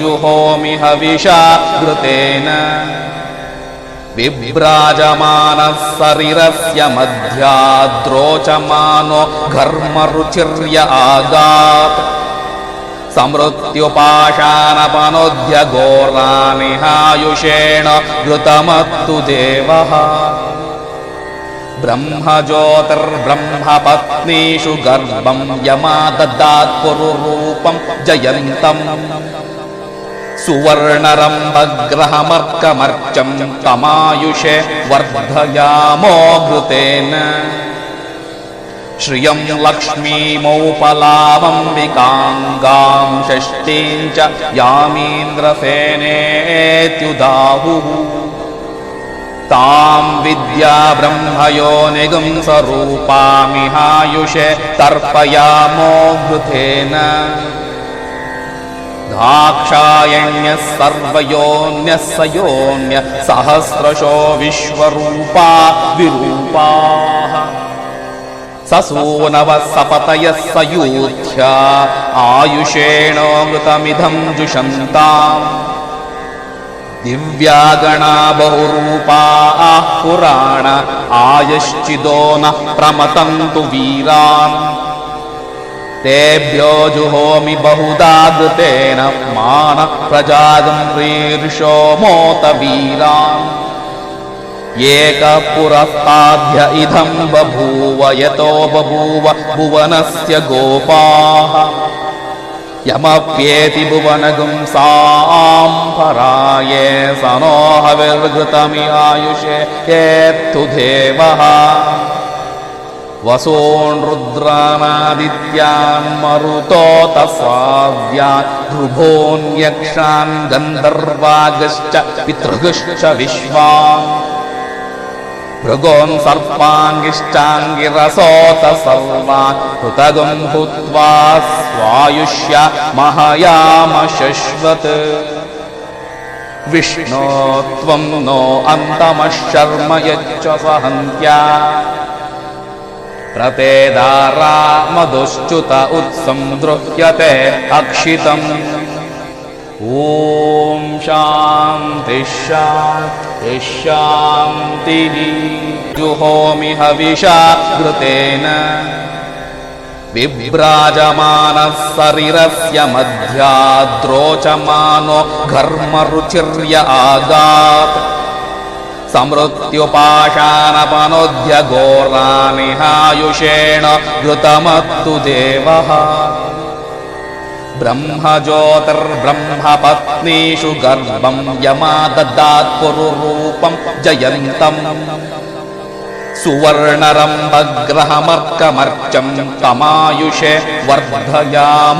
जुहोमि हविषा घृतेन विभ्राजमानः शरीरस्य मध्याद्रोचमानो घर्मरुचिर्य आगात् समृत्युपाशानपनोद्य घोरानिहायुषेण घृतमत्तु देवः ब्रह्मज्योतिर्ब्रह्मपत्नीषु गर्भं यमाददात् पुरुरूपं जयन्तम् सुवर्णरम्भग्रहमर्कमर्चं तमायुषे वर्धयामो घृतेन श्रियं लक्ष्मीमौपलामम्बिकाङ्गां षष्ठीं च यामीन्द्रसेनेत्युदाहुः तां विद्या ब्रह्मयोनिगं स्वरूपामिहायुषे तर्पयामो घृतेन दाक्षायण्यः सर्वयोन्यः सयोन्यः सहस्रशो विश्वरूपा विरूपाः ससूनवः सपतयः सयूथ्या आयुषेणोऽमृतमिदं जुषन्ताम् दिव्यागणा बहुरूपाः पुराण आयश्चिदो नः प्रमतन्तु वीरान् तेभ्यो जुहोमि बहुधा घृतेन मानः प्रजागं प्रीर्षो मोत वीरान् एकः पुरस्ताद्य इदं बभूव यतो बभूव भुवनस्य गोपाः यमप्येति भुवनगुं सां पराये स नो हविर्घृतमि आयुषे येत्तु देवः वसून् रुद्रानादित्यान् मरुतोतस्वाद्यान् ध्रुवोऽन्यक्षान् गन्धर्वागश्च पितृगश्च विश्वान् भृगोन् सर्पाङ्गिष्टाङ्गिरसोत सर्वान् हृतगुं हुत्वा स्वायुष्य महयाम शश्वत् विष्णो त्वं नो अन्तमश्शर्म यच्च सहन्त्या प्रतेदारा मधुश्च्युत उत्सं द्रुह्यते अक्षितम् ॐ शान्ति शान्ति शान्तिः जुहोमि हविषा घृतेन विभ्राजमानः शरीरस्य मध्याद्रोचमानो घर्मरुचिर्य आगात् समृत्युपाशानपनोद्य घोरानिहायुषेण घृतमत्तु देवः ब्रह्मज्योतिर्ब्रह्मपत्नीषु गर्भं यमाददात् पुरुरूपं जयन्तम् सुवर्णरम्भग्रहमर्कमर्चं तमायुषे वर्धयामो